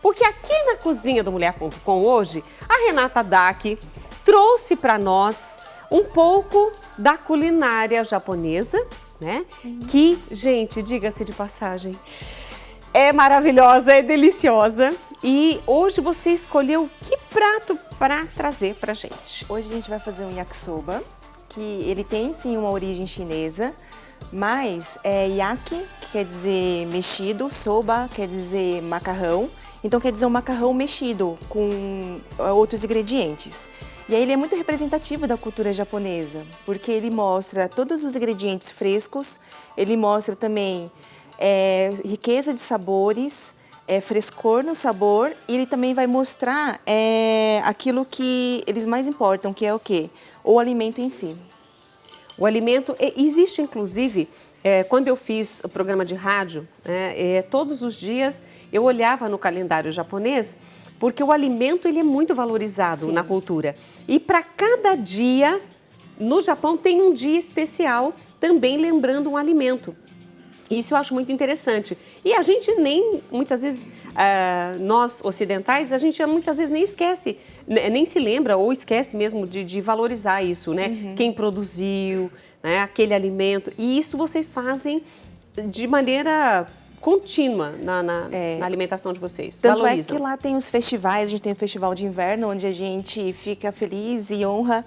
Porque aqui na cozinha do Mulher.com hoje, a Renata Dac trouxe para nós um pouco da culinária japonesa, né? Que, gente, diga-se de passagem, é maravilhosa, é deliciosa. E hoje você escolheu que prato para trazer pra gente? Hoje a gente vai fazer um yakisoba, que ele tem sim uma origem chinesa, mas é yaki, que quer dizer mexido, soba quer dizer macarrão, então quer dizer um macarrão mexido com outros ingredientes. E aí ele é muito representativo da cultura japonesa, porque ele mostra todos os ingredientes frescos, ele mostra também riqueza de sabores, frescor no sabor, e ele também vai mostrar aquilo que eles mais importam, que é o quê? O alimento em si. O alimento, existe inclusive, quando eu fiz o programa de rádio, todos os dias eu olhava no calendário japonês, porque o alimento ele é muito valorizado na cultura. E para cada dia, no Japão tem um dia especial, também lembrando um alimento. Isso eu acho muito interessante. E a gente nem, muitas vezes, nós ocidentais, a gente muitas vezes nem esquece, nem se lembra ou esquece mesmo de valorizar isso, né? Quem produziu, né? Aquele alimento. E isso vocês fazem de maneira contínua na alimentação de vocês. Tanto valorizam. É que lá tem os festivais, a gente tem o festival de inverno, onde a gente fica feliz e honra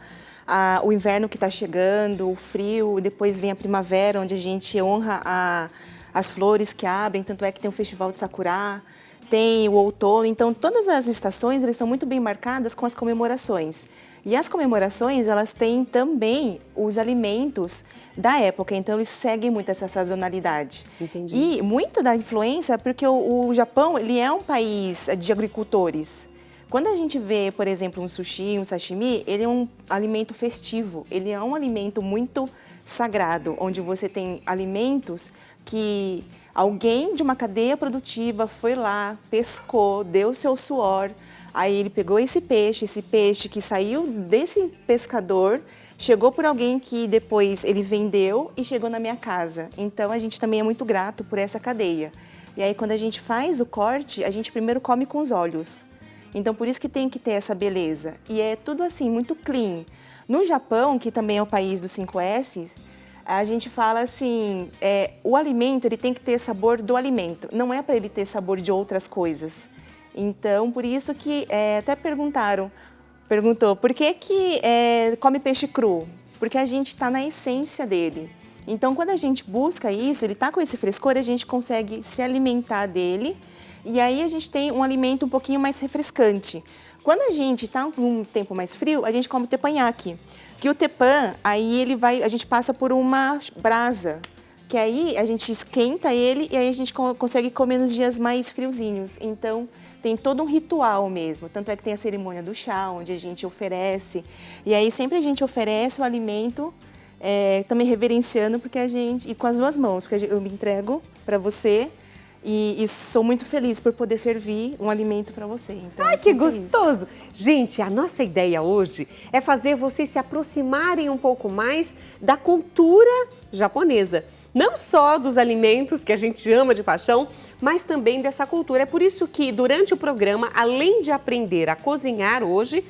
o inverno que está chegando, o frio, depois vem a primavera, onde a gente honra as flores que abrem, tanto é que tem o festival de Sakura, tem o outono, então todas as estações elas são muito bem marcadas com as comemorações. E as comemorações, elas têm também os alimentos da época, então eles seguem muito essa sazonalidade. Entendi. E muito da influência, porque o Japão, ele é um país de agricultores. Quando a gente vê, por exemplo, um sushi, um sashimi, ele é um alimento festivo, ele é um alimento muito sagrado, onde você tem alimentos que alguém de uma cadeia produtiva foi lá, pescou, deu seu suor, aí ele pegou esse peixe que saiu desse pescador, chegou por alguém que depois ele vendeu e chegou na minha casa. Então a gente também é muito grato por essa cadeia. E aí quando a gente faz o corte, a gente primeiro come com os olhos. Então, por isso que tem que ter essa beleza. E é tudo assim, muito clean. No Japão, que também é o país dos 5 S, a gente fala assim, o alimento ele tem que ter sabor do alimento. Não é para ele ter sabor de outras coisas. Então, por isso que até perguntou, por que come peixe cru? Porque a gente está na essência dele. Então, quando a gente busca isso, ele está com esse frescor, a gente consegue se alimentar dele. E aí a gente tem um alimento um pouquinho mais refrescante. Quando a gente está com um tempo mais frio, a gente come o teppanyaki. Que o teppan, aí a gente passa por uma brasa, que aí a gente esquenta ele e aí a gente consegue comer nos dias mais friozinhos. Então tem todo um ritual mesmo. Tanto é que tem a cerimônia do chá, onde a gente oferece. E aí sempre a gente oferece o alimento, também reverenciando, porque e com as 2 mãos, porque eu me entrego para você. E sou muito feliz por poder servir um alimento para você. Então, ai, que gostoso! Gente, a nossa ideia hoje é fazer vocês se aproximarem um pouco mais da cultura japonesa. Não só dos alimentos que a gente ama de paixão, mas também dessa cultura. É por isso que durante o programa, além de aprender a cozinhar hoje,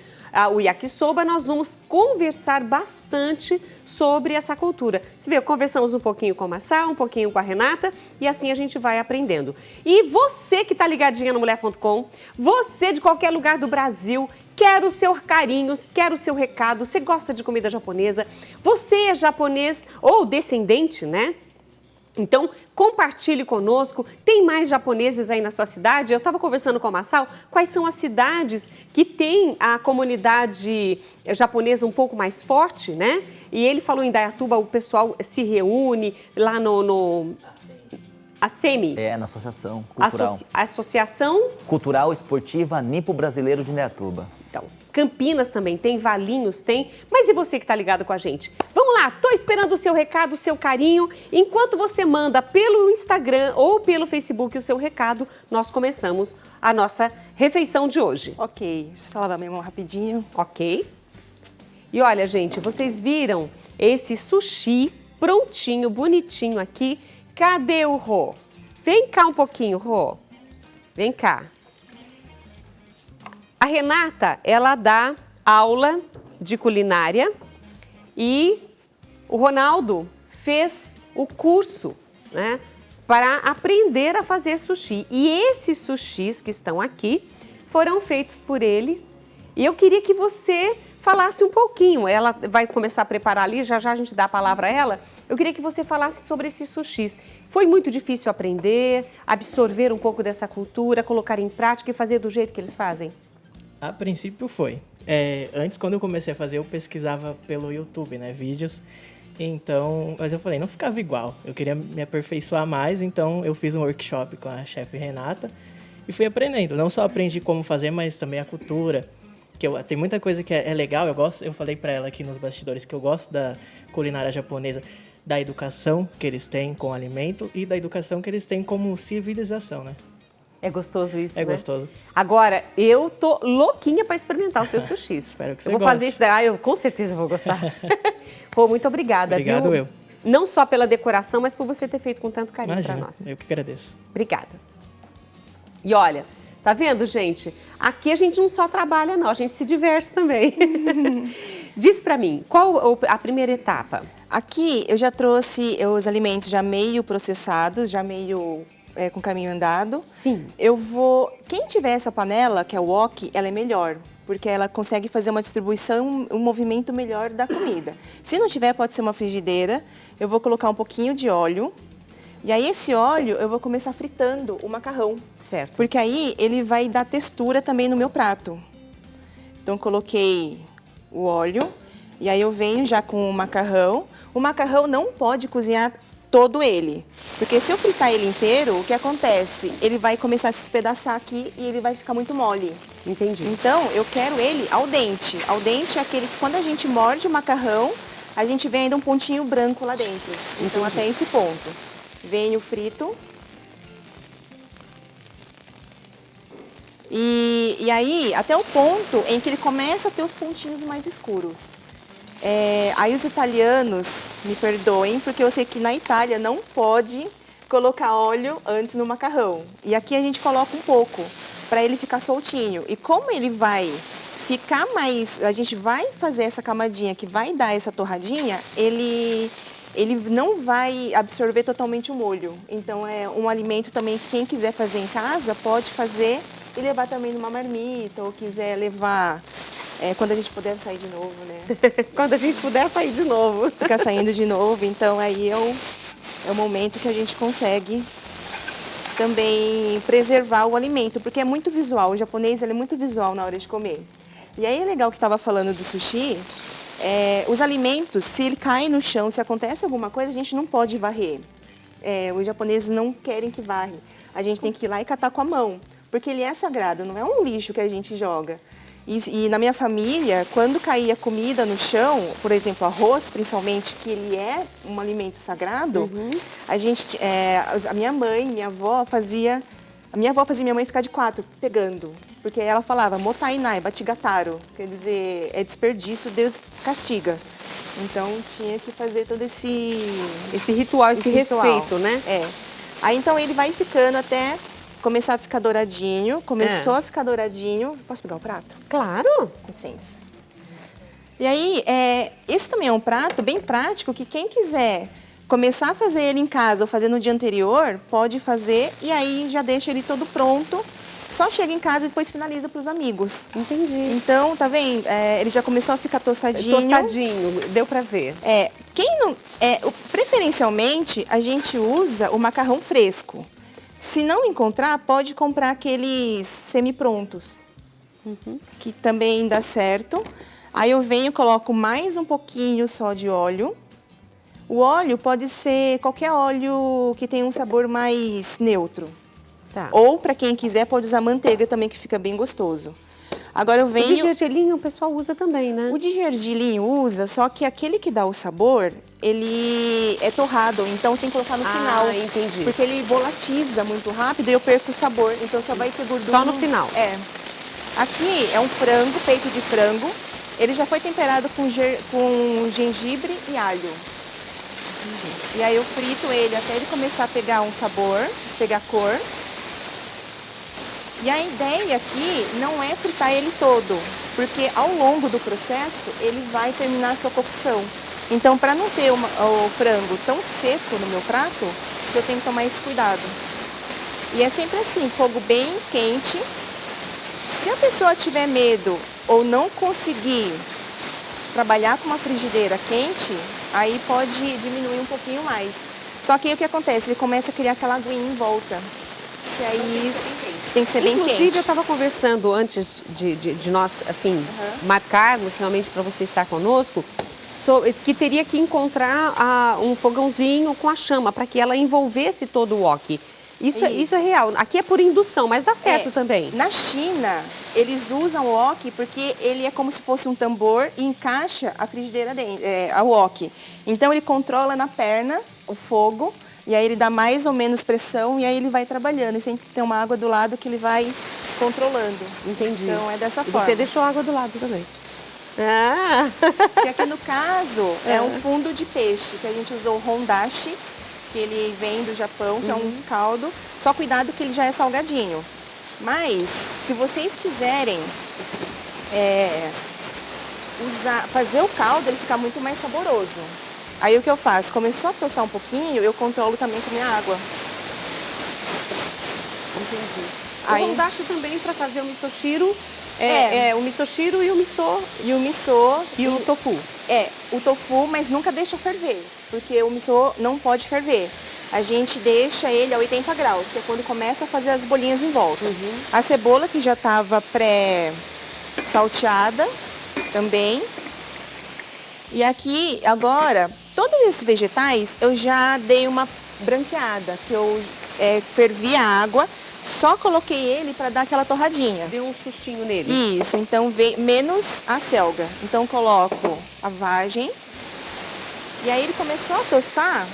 o yakisoba, nós vamos conversar bastante sobre essa cultura. Você vê, conversamos um pouquinho com a Massá, um pouquinho com a Renata e assim a gente vai aprendendo. E você que está ligadinha no Mulher.com, você de qualquer lugar do Brasil, quer o seu carinho, quer o seu recado, você gosta de comida japonesa, você é japonês ou descendente, né? Então, compartilhe conosco. Tem mais japoneses aí na sua cidade? Eu estava conversando com a Massal, quais são as cidades que tem a comunidade japonesa um pouco mais forte, né? E ele falou em Indaiatuba, o pessoal se reúne lá no ASEMI. Na Associação Cultural. Associação Cultural Esportiva Nipo Brasileiro de Indaiatuba. Então, Campinas também tem, Valinhos tem, mas e você que está ligado com a gente? Vamos lá, tô esperando o seu recado, o seu carinho. Enquanto você manda pelo Instagram ou pelo Facebook o seu recado, nós começamos a nossa refeição de hoje. Ok, só lavar minha mão rapidinho. Ok. E olha, gente, vocês viram esse sushi prontinho, bonitinho aqui. Cadê o Rô? Vem cá um pouquinho, Rô. Vem cá. A Renata, ela dá aula de culinária e o Ronaldo fez o curso, né, para aprender a fazer sushi. E esses sushis que estão aqui foram feitos por ele. E eu queria que você falasse um pouquinho. Ela vai começar a preparar ali, já já a gente dá a palavra a ela. Eu queria que você falasse sobre esses sushis. Foi muito difícil aprender, absorver um pouco dessa cultura, colocar em prática e fazer do jeito que eles fazem? A princípio foi. Antes, quando eu comecei a fazer, eu pesquisava pelo YouTube, né, vídeos. Então, mas eu falei, não ficava igual. Eu queria me aperfeiçoar mais, então eu fiz um workshop com a chefe Renata e fui aprendendo. Não só aprendi como fazer, mas também a cultura. Tem muita coisa que é legal, eu falei para ela aqui nos bastidores que eu gosto da culinária japonesa, da educação que eles têm com o alimento e da educação que eles têm como civilização, né? É gostoso isso, né? É gostoso. Agora, eu tô louquinha para experimentar os seus sushis. Espero que você Eu vou goste. fazer isso daí, eu com certeza vou gostar. Pô, muito obrigada, Obrigado, viu? eu. Não só pela decoração, mas por você ter feito com tanto carinho para Imagina, nós. eu que agradeço. Obrigada. E olha, tá vendo, gente? Aqui a gente não só trabalha, não, a gente se diverte também. Diz para mim, qual a primeira etapa? Aqui eu já trouxe os alimentos já meio processados, já meio com caminho andado. Sim. Quem tiver essa panela, que é o wok, ela é melhor, porque ela consegue fazer uma distribuição, um movimento melhor da comida. Se não tiver, pode ser uma frigideira. Eu vou colocar um pouquinho de óleo. E aí esse óleo eu vou começar fritando o macarrão. Certo. Porque aí ele vai dar textura também no meu prato. Então coloquei o óleo e aí eu venho já com o macarrão. O macarrão não pode cozinhar todo ele, porque se eu fritar ele inteiro, o que acontece? Ele vai começar a se espedaçar aqui e ele vai ficar muito mole. Entendi. Então eu quero ele al dente. Al dente é aquele que quando a gente morde o macarrão, a gente vê ainda um pontinho branco lá dentro. Então até esse ponto. Venho frito. E aí, até o ponto em que ele começa a ter os pontinhos mais escuros. Aí os italianos me perdoem, porque eu sei que na Itália não pode colocar óleo antes no macarrão. E aqui a gente coloca um pouco, para ele ficar soltinho. E como ele vai ficar mais... A gente vai fazer essa camadinha que vai dar essa torradinha, ele não vai absorver totalmente o molho. Então é um alimento também que quem quiser fazer em casa pode fazer e levar também numa marmita, ou quiser levar quando a gente puder sair de novo, né? Quando a gente puder sair de novo. Ficar saindo de novo, então aí é o momento que a gente consegue também preservar o alimento, porque é muito visual, o japonês ele é muito visual na hora de comer. E aí é legal que estava falando do sushi, os alimentos, se ele cai no chão, se acontece alguma coisa, a gente não pode varrer. Os japoneses não querem que varre, a gente tem que ir lá e catar com a mão, porque ele é sagrado, não é um lixo que a gente joga. E na minha família, quando caía comida no chão, por exemplo, arroz, principalmente, que ele é um alimento sagrado, a minha mãe, minha avó fazia minha mãe ficar de quatro, pegando. Porque ela falava, motainai, batigataro, quer dizer, é desperdício, Deus castiga. Então tinha que fazer todo esse ritual, esse respeito, né? Aí então ele vai ficando até começar a ficar douradinho. Começou a ficar douradinho. Posso pegar o prato? Claro. Com licença. E aí, esse também é um prato bem prático que quem quiser começar a fazer ele em casa ou fazer no dia anterior, pode fazer e aí já deixa ele todo pronto. Só chega em casa e depois finaliza para os amigos. Entendi. Então, tá vendo? Ele já começou a ficar tostadinho. Tostadinho, deu para ver. Preferencialmente, a gente usa o macarrão fresco. Se não encontrar, pode comprar aqueles semi-prontos, que também dá certo. Aí eu venho e coloco mais um pouquinho só de óleo. O óleo pode ser qualquer óleo que tenha um sabor mais neutro. Tá. Ou, para quem quiser, pode usar manteiga também, que fica bem gostoso. Agora eu venho... O de gergelim o pessoal usa também, né? O de gergelim usa, só que aquele que dá o sabor, ele é torrado, então tem que colocar no final. Ah, entendi. Porque ele volatiza muito rápido e eu perco o sabor, então só vai ter gordura. Só no final. Aqui é um frango, peito de frango. Ele já foi temperado com gengibre e alho. E aí eu frito ele até ele começar a pegar um sabor, pegar cor. E a ideia aqui não é fritar ele todo, porque ao longo do processo ele vai terminar a sua cocção. Então, para não ter o frango tão seco no meu prato, eu tenho que tomar esse cuidado. E é sempre assim, fogo bem quente. Se a pessoa tiver medo ou não conseguir trabalhar com uma frigideira quente, aí pode diminuir um pouquinho mais. Só que aí o que acontece? Ele começa a criar aquela aguinha em volta. Que aí tem que ser bem quente. Inclusive, eu estava conversando antes de nós, assim, marcarmos realmente para você estar conosco, que teria que encontrar um fogãozinho com a chama, para que ela envolvesse todo o wok. Isso é real. Aqui é por indução, mas dá certo também. Na China, eles usam o wok porque ele é como se fosse um tambor e encaixa a frigideira dentro, a wok. Então, ele controla na perna o fogo e aí ele dá mais ou menos pressão e aí ele vai trabalhando. E sempre tem uma água do lado que ele vai controlando. Entendi. Então, é dessa forma. Você deixou a água do lado também. Ah! E aqui no caso, é um fundo de peixe, que a gente usou o hondashi, que ele vem do Japão, que é um caldo. Só cuidado que ele já é salgadinho. Mas, se vocês quiserem fazer o caldo, ele fica muito mais saboroso. Aí o que eu faço? Começou a tostar um pouquinho, eu controlo também com a minha água. Entendi. Aí, o hondashi também para fazer o misoshiro, o misoshiro e o miso. E o miso. E o tofu. O tofu, mas nunca deixa ferver, porque o miso não pode ferver. A gente deixa ele a 80 graus, que é quando começa a fazer as bolinhas em volta. A cebola, que já estava pré-salteada também. E aqui, agora, todos esses vegetais eu já dei uma branqueada, que eu fervi a água, só coloquei ele para dar aquela torradinha. Deu um sustinho nele. Isso, então vem menos a selga. Então coloco a vagem. E aí ele começou a tostar.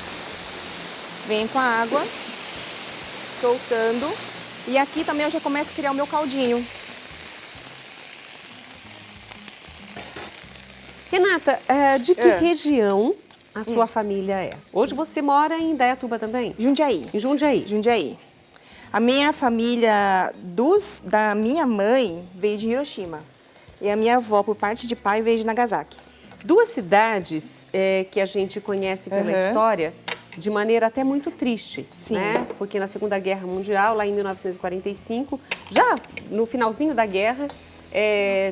Vem com a água, soltando. E aqui também eu já começo a criar o meu caldinho. Renata, de que região a sua família é? Hoje você mora em Indaiatuba também? Jundiaí. Em Jundiaí. Jundiaí. A minha família da minha mãe veio de Hiroshima. E a minha avó, por parte de pai, veio de Nagasaki. Duas cidades que a gente conhece pela história de maneira até muito triste, né? Porque na Segunda Guerra Mundial, lá em 1945, já no finalzinho da guerra,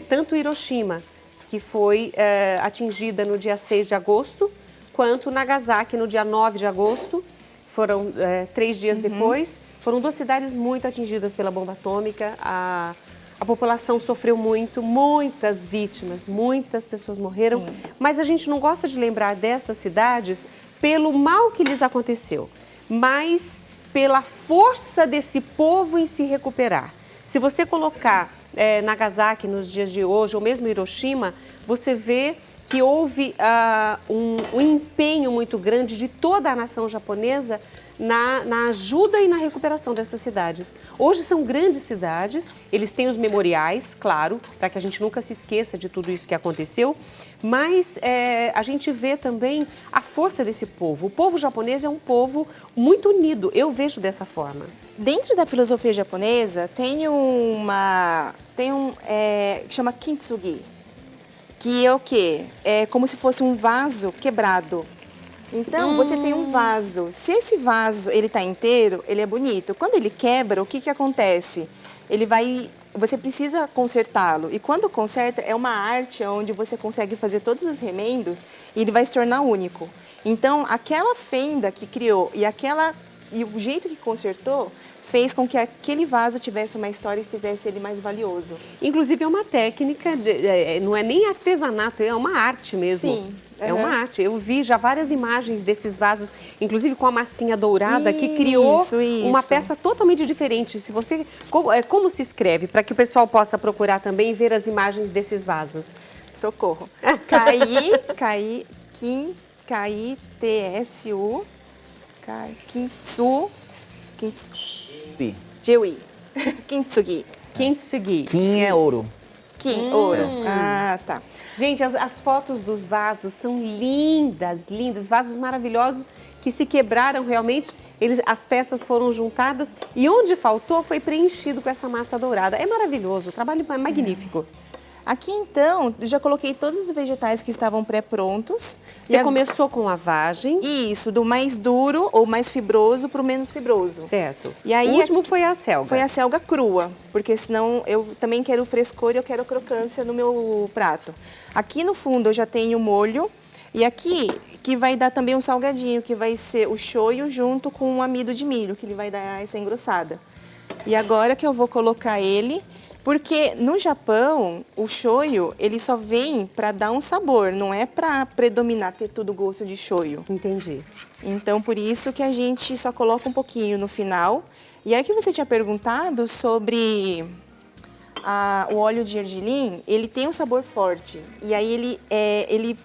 tanto Hiroshima, que foi atingida no dia 6 de agosto, quanto Nagasaki no dia 9 de agosto, foram 3 dias depois. Foram duas cidades muito atingidas pela bomba atômica. A população sofreu muito, muitas vítimas, muitas pessoas morreram. Sim. Mas a gente não gosta de lembrar destas cidades pelo mal que lhes aconteceu, mas pela força desse povo em se recuperar. Se você colocar Nagasaki nos dias de hoje, ou mesmo Hiroshima, você vê que houve um empenho muito grande de toda a nação japonesa na ajuda e na recuperação dessas cidades. Hoje são grandes cidades, eles têm os memoriais, claro, para que a gente nunca se esqueça de tudo isso que aconteceu, mas a gente vê também a força desse povo. O povo japonês é um povo muito unido, eu vejo dessa forma. Dentro da filosofia japonesa, tem que chama kintsugi, que é o quê? É como se fosse um vaso quebrado. Então, você tem um vaso. Se esse vaso ele está inteiro, ele é bonito. Quando ele quebra, o que acontece? Você precisa consertá-lo. E quando conserta, é uma arte onde você consegue fazer todos os remendos e ele vai se tornar único. Então, aquela fenda que criou e o jeito que consertou fez com que aquele vaso tivesse uma história e fizesse ele mais valioso. Inclusive é uma técnica, não é nem artesanato, é uma arte mesmo. Sim. É uma arte. Eu vi já várias imagens desses vasos, inclusive com a massinha dourada, que criou uma peça totalmente diferente. Se você, como se escreve, para que o pessoal possa procurar também e ver as imagens desses vasos? Socorro. Jeui. Kintsugi. Kintsugi. Kin é ouro. Kin, ouro. Ah, tá. Gente, as fotos dos vasos são lindas, lindas. Vasos maravilhosos que se quebraram realmente, as peças foram juntadas e onde faltou foi preenchido com essa massa dourada. É maravilhoso, o trabalho é magnífico. Aqui, então, eu já coloquei todos os vegetais que estavam pré-prontos. Você começou com lavagem. Isso, do mais duro ou mais fibroso para o menos fibroso. Certo. E aí, o último foi a selga. Foi a selga crua, porque senão eu também quero frescor e eu quero crocância no meu prato. Aqui no fundo eu já tenho o molho. E aqui, que vai dar também um salgadinho, que vai ser o shoyu junto com o amido de milho, que ele vai dar essa engrossada. E agora que eu vou colocar ele... Porque no Japão, o shoyu, ele só vem para dar um sabor, não é para predominar, ter tudo gosto de shoyu. Entendi. Então, por isso que a gente só coloca um pouquinho no final. E aí que você tinha perguntado sobre o óleo de gergelim, ele tem um sabor forte. E aí ele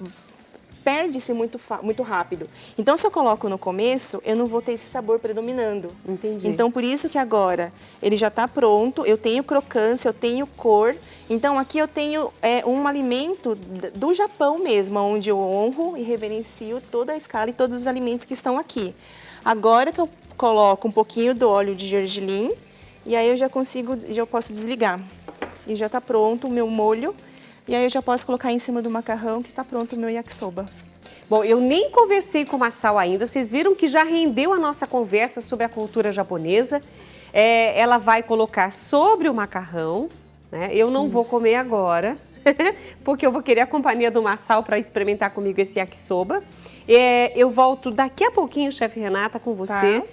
perde-se muito rápido. Então, se eu coloco no começo, eu não vou ter esse sabor predominando. Entendi. Então, por isso que agora ele já está pronto, eu tenho crocância, eu tenho cor. Então, aqui eu tenho um alimento do Japão mesmo, onde eu honro e reverencio toda a escala e todos os alimentos que estão aqui. Agora que eu coloco um pouquinho do óleo de gergelim, e aí eu já posso desligar. E já está pronto o meu molho. E aí eu já posso colocar em cima do macarrão que está pronto o meu yakisoba. Bom, eu nem conversei com a Masao ainda, vocês viram que já rendeu a nossa conversa sobre a cultura japonesa. Ela vai colocar sobre o macarrão, né? Eu não vou comer agora, porque eu vou querer a companhia do Masao para experimentar comigo esse yakisoba. Eu volto daqui a pouquinho, chefe Renata, com você,